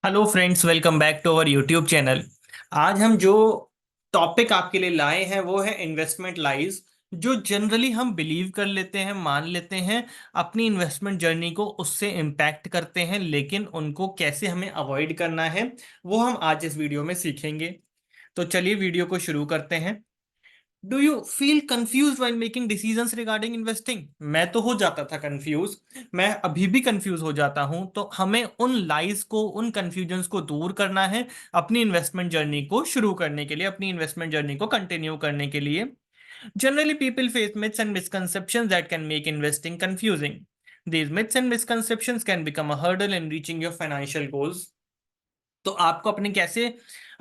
Hello friends, welcome back to our YouTube channel. आज हम जो टॉपिक आपके लिए लाए हैं वो है इन्वेस्टमेंट लाइज। जो जनरली हम बिलीव कर लेते हैं, मान लेते हैं, अपनी इन्वेस्टमेंट जर्नी को उससे इम्पैक्ट करते हैं, लेकिन उनको कैसे हमें अवॉइड करना है वो हम आज इस वीडियो में सीखेंगे। तो चलिए वीडियो को शुरू करते हैं। Do you feel confuse while making decisions regarding investing? मैं तो हो जाता था कंफ्यूज। मैं अभी भी कंफ्यूज हो जाता हूं। तो हमें उन लाइज को, उन कंफ्यूजन्स को दूर करना है अपनी इन्वेस्टमेंट जर्नी को शुरू करने के लिए, अपनी इन्वेस्टमेंट जर्नी को कंटिन्यू करने के लिए। Generally people face myths and misconceptions that can make investing confusing. These myths and misconceptions can become a hurdle in reaching your financial goals. तो आपको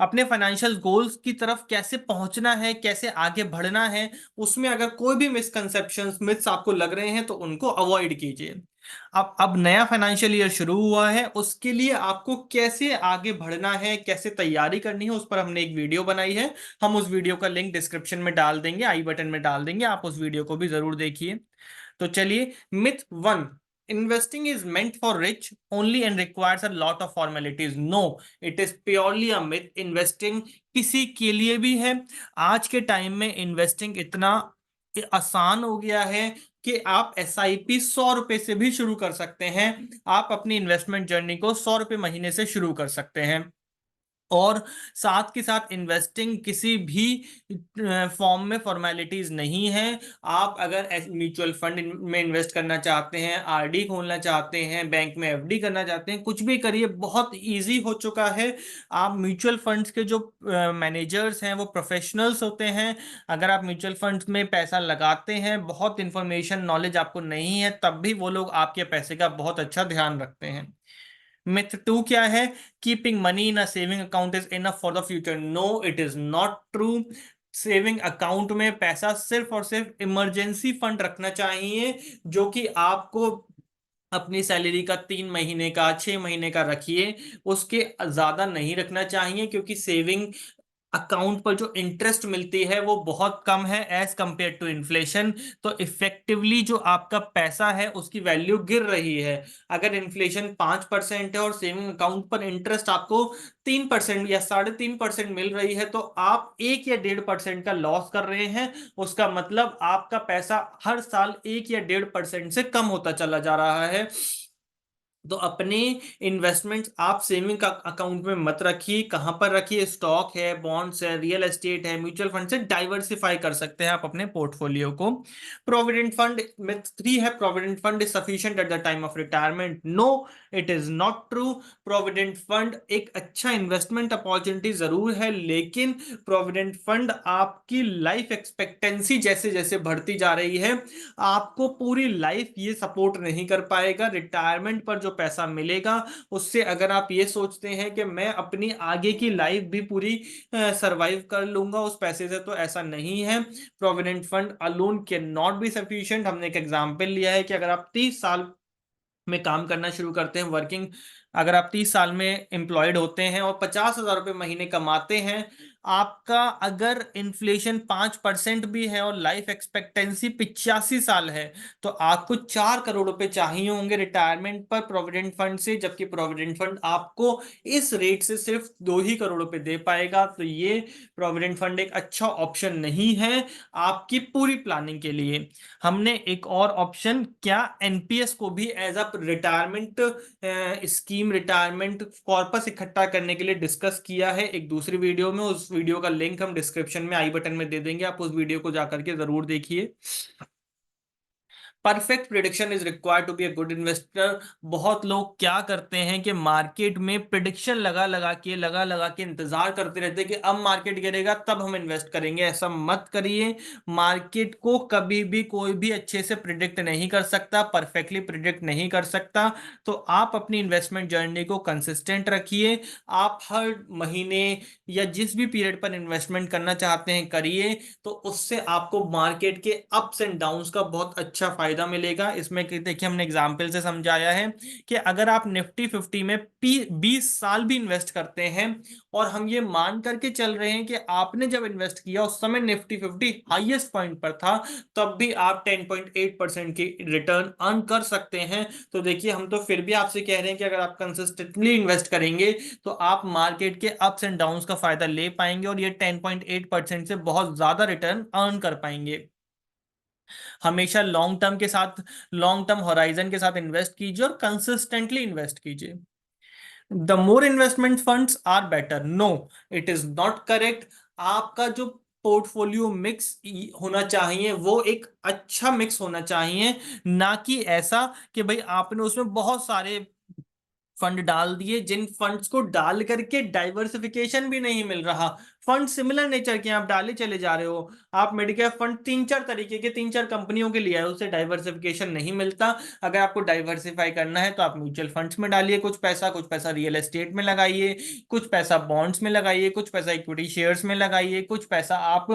अपने फाइनेंशियल गोल्स की तरफ कैसे पहुंचना है, कैसे आगे बढ़ना है, उसमें अगर कोई भी मिसकंसेप्शंस, मिथ्स आपको लग रहे हैं तो उनको अवॉइड कीजिए। अब नया फाइनेंशियल ईयर शुरू हुआ है, उसके लिए आपको कैसे आगे बढ़ना है, कैसे तैयारी करनी है, उस पर हमने एक वीडियो बनाई है। हम उस वीडियो का लिंक डिस्क्रिप्शन में डाल देंगे, आई बटन में डाल देंगे, आप उस वीडियो को भी जरूर देखिए। तो चलिए, myth one: investing is meant for rich only and requires a lot of formalities. No, it is purely a myth. Investing किसी के लिए भी है। आज के टाइम में इन्वेस्टिंग इतना आसान हो गया है कि आप SIP 100 रुपए से भी शुरू कर सकते हैं। आप अपनी इन्वेस्टमेंट जर्नी को 100 रुपए महीने से शुरू कर सकते हैं। और साथ के साथ इन्वेस्टिंग किसी भी फॉर्म में फॉर्मेलिटीज नहीं है। आप अगर म्यूचुअल फंड में इन्वेस्ट करना चाहते हैं, RD खोलना चाहते हैं, बैंक में FD करना चाहते हैं, कुछ भी करिए, बहुत इजी हो चुका है। आप म्यूचुअल फंड्स के जो मैनेजर्स हैं वो प्रोफेशनल्स होते हैं। अगर आप म्यूचुअल फंड्स में पैसा लगाते हैं, बहुत इंफॉर्मेशन नॉलेज आपको नहीं है, तब भी वो लोग आपके पैसे का बहुत अच्छा ध्यान रखते हैं। मिथ टू क्या है? Keeping money in a saving account is enough for the future. No, it is not true. Saving account में पैसा सिर्फ और सिर्फ इमरजेंसी फंड रखना चाहिए, जो कि आपको अपनी सैलरी का 3 महीने का, 6 महीने का रखिए। उसके ज्यादा नहीं रखना चाहिए, क्योंकि सेविंग अकाउंट पर जो इंटरेस्ट मिलती है वो बहुत कम है एज कंपेयर टू इन्फ्लेशन। तो इफेक्टिवली जो आपका पैसा है उसकी वैल्यू गिर रही है। अगर इन्फ्लेशन 5% है और सेविंग अकाउंट पर इंटरेस्ट आपको 3% या 3.5% मिल रही है, तो आप 1 या 1.5% का लॉस कर रहे हैं। उसका मतलब आपका पैसा हर साल 1 या 1.5% से कम होता चला जा रहा है। तो अपने इन्वेस्टमेंट्स आप सेविंग का अकाउंट में मत रखिए। कहां पर रखिए? स्टॉक है, बॉन्ड्स है, रियल एस्टेट है, म्यूचुअल फंड से डाइवर्सिफाई कर सकते हैं आप अपने पोर्टफोलियो को। प्रोविडेंट फंड, मिथ 3 है: provident fund is sufficient at the time of retirement. No, it is not true. Provident fund एक अच्छा इन्वेस्टमेंट अपॉर्चुनिटी जरूर है, लेकिन प्रोविडेंट फंड आपकी लाइफ एक्सपेक्टेंसी जैसे जैसे बढ़ती जा रही है, आपको पूरी लाइफ ये सपोर्ट नहीं कर पाएगा। रिटायरमेंट पर जो पैसा मिलेगा उससे अगर आप ये सोचते हैं कि मैं अपनी आगे की लाइफ भी पूरी सरवाइव कर लूंगा उस पैसे से, तो ऐसा नहीं है। Provident fund alone can not be sufficient. हमने एक एग्जांपल लिया है कि अगर आप 30 साल में काम करना शुरू करते हैं, वर्किंग, अगर आप 30 साल में एम्प्लॉयड होते हैं और 50,000 रुपये महीने कमाते हैं, आपका अगर इन्फ्लेशन 5% भी है और लाइफ एक्सपेक्टेंसी 85 साल है, तो आपको 4 करोड़ रुपए चाहिए होंगे रिटायरमेंट पर प्रोविडेंट फंड से, जबकि प्रोविडेंट फंड आपको इस रेट से सिर्फ 2 ही करोड़ रुपए दे पाएगा। तो ये प्रोविडेंट फंड एक अच्छा ऑप्शन नहीं है आपकी पूरी प्लानिंग के लिए। हमने एक और ऑप्शन, क्या NPS को भी as a retirement scheme, retirement corpus इकट्ठा करने के लिए डिस्कस किया है एक दूसरी वीडियो में। उस वीडियो का लिंक हम डिस्क्रिप्शन में, आई बटन में दे देंगे, आप उस वीडियो को जाकर के जरूर देखिए। Perfect prediction is required to be a good investor. बहुत लोग क्या करते हैं कि मार्केट में प्रिडिक्शन लगा लगा के इंतजार करते रहते हैं कि अब मार्केट गिरेगा तब हम इन्वेस्ट करेंगे। ऐसा मत करिए। मार्केट को कभी भी कोई भी अच्छे से प्रिडिक्ट नहीं कर सकता, परफेक्टली प्रिडिक्ट नहीं कर सकता। तो आप अपनी इन्वेस्टमेंट जर्नी को कंसिस्टेंट रखिए। आप हर महीने या जिस भी पीरियड पर इन्वेस्टमेंट करना चाहते हैं करिए, तो उससे आपको मार्केट के अप्स एंड डाउन्स का बहुत अच्छा फायदा फायदा मिलेगा। इसमें देखिए हमने एग्जाम्पल से समझाया है कि अगर आप निफ्टी 50 में 20 साल भी इन्वेस्ट करते हैं और हम ये मान करके चल रहे हैं कि आपने जब इन्वेस्ट किया उस समय निफ्टी 50 हाईएस्ट पॉइंट पर था, तब भी आप 10.8% की रिटर्न अर्न कर सकते हैं। तो देखिए हम तो फिर भी आपसे कह रहे हैं कि अगर आप कंसिस्टेंटली इन्वेस्ट करेंगे तो आप मार्केट के अप्स एंड डाउन्स का फायदा ले पाएंगे और ये 10.8% से बहुत ज्यादा रिटर्न अर्न कर पाएंगे। हमेशा लॉन्ग टर्म होराइजन के साथ इन्वेस्ट कीजिए और कंसिस्टेंटली इन्वेस्ट कीजिए। The more investment funds are better, no, it is not correct. आपका जो पोर्टफोलियो मिक्स होना चाहिए वो एक अच्छा मिक्स होना चाहिए, ना कि ऐसा कि भाई आपने उसमें बहुत सारे फंड डाल दिए जिन फंड्स को डाल करके डाइवर्सिफिकेशन भी नहीं मिल रहा। फंड सिमिलर नेचर के आप डाले चले जा रहे हो। आप मिड कैप फंड तीन चार तरीके के तीन चार कंपनियों के लिए आए, उससे डाइवर्सिफिकेशन नहीं मिलता। अगर आपको डाइवर्सिफाई करना है तो आप म्यूचुअल फंड्स में डालिए कुछ पैसा रियल एस्टेट में लगाइए, कुछ पैसा बॉन्ड्स में लगाइए, कुछ पैसा इक्विटी शेयर्स में लगाइए, कुछ पैसा आप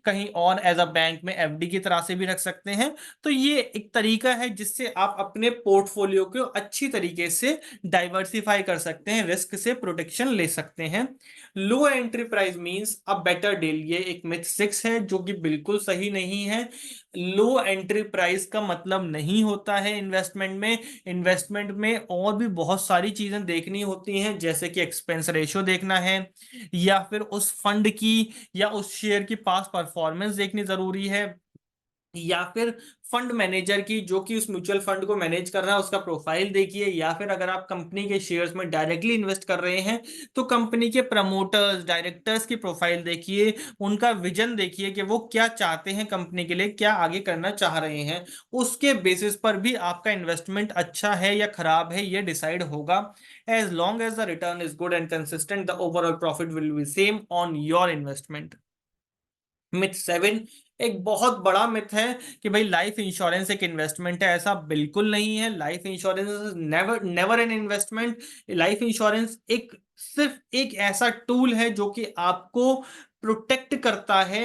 कहीं और एज अ बैंक में एफडी की तरह से भी रख सकते हैं। तो ये एक तरीका है जिससे आप अपने पोर्टफोलियो को अच्छी तरीके से डाइवर्सिफाई कर सकते हैं, रिस्क से प्रोटेक्शन ले सकते हैं। Low entry price means a better deal, ये एक मिथ 6 है जो कि बिल्कुल सही नहीं है। लो एंट्री प्राइस का मतलब नहीं होता है इन्वेस्टमेंट में। इन्वेस्टमेंट में और भी बहुत सारी चीजें देखनी होती हैं, जैसे कि एक्सपेंस रेशियो देखना है, या फिर उस फंड की या उस शेयर की पास परफॉर्मेंस देखनी जरूरी है, या फिर फंड मैनेजर की जो कि उस म्यूचुअल फंड को मैनेज कर रहा है उसका प्रोफाइल देखिए, या फिर अगर आप कंपनी के शेयर्स में डायरेक्टली इन्वेस्ट कर रहे हैं तो कंपनी के प्रमोटर्स डायरेक्टर्स की प्रोफाइल देखिए, उनका विजन देखिए कि वो क्या चाहते हैं कंपनी के लिए, क्या आगे करना चाह रहे हैं। उसके बेसिस पर भी आपका इन्वेस्टमेंट अच्छा है या खराब है ये डिसाइड होगा। As long as the return is good and consistent, the overall profit will be same on your investment. Myth 7, एक बहुत बड़ा मिथ है कि भाई लाइफ इंश्योरेंस एक इन्वेस्टमेंट है। ऐसा बिल्कुल नहीं है। Life insurance never never an investment. Life insurance एक सिर्फ एक ऐसा टूल है जो कि आपको प्रोटेक्ट करता है।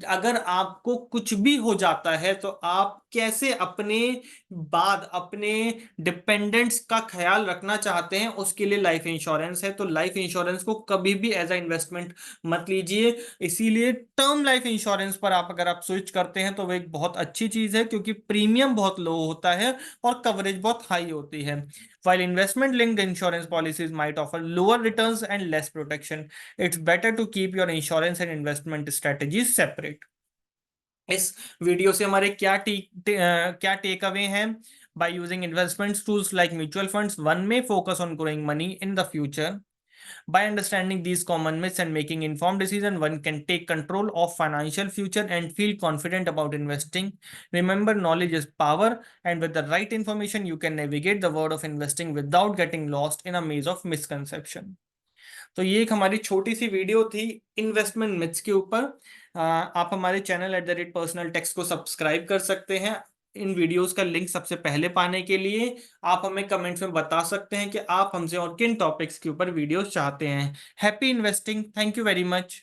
अगर आपको कुछ भी हो जाता है तो आप कैसे अपने बाद अपने डिपेंडेंट्स का ख्याल रखना चाहते हैं, उसके लिए लाइफ इंश्योरेंस है। तो लाइफ इंश्योरेंस को कभी भी एज अ इन्वेस्टमेंट मत लीजिए। इसीलिए टर्म लाइफ इंश्योरेंस पर अगर आप स्विच करते हैं तो वो एक बहुत अच्छी चीज है, क्योंकि प्रीमियम बहुत लो होता है और कवरेज बहुत हाई होती है। While investment linked insurance policies might offer lower returns and less protection, it's better to keep your insurance and investment strategies separate. इस वीडियो से हमारे क्या टेक अवे हैं? By using investment tools like mutual funds, one may focus on growing money in the future. By understanding these common myths and making informed decisions, one can take control of financial future and feel confident about investing. Remember, knowledge is power, and with the right information, you can navigate the world of investing without getting lost in a maze of misconception. तो ये एक हमारी छोटी सी video थी investment myths के ऊपर। आप हमारे चैनल @पर्सनल टेक्स को सब्सक्राइब कर सकते हैं। इन वीडियोस का लिंक सबसे पहले पाने के लिए आप हमें कमेंट्स में बता सकते हैं कि आप हमसे और किन टॉपिक्स के ऊपर वीडियोस चाहते हैं। Happy investing, thank you very much.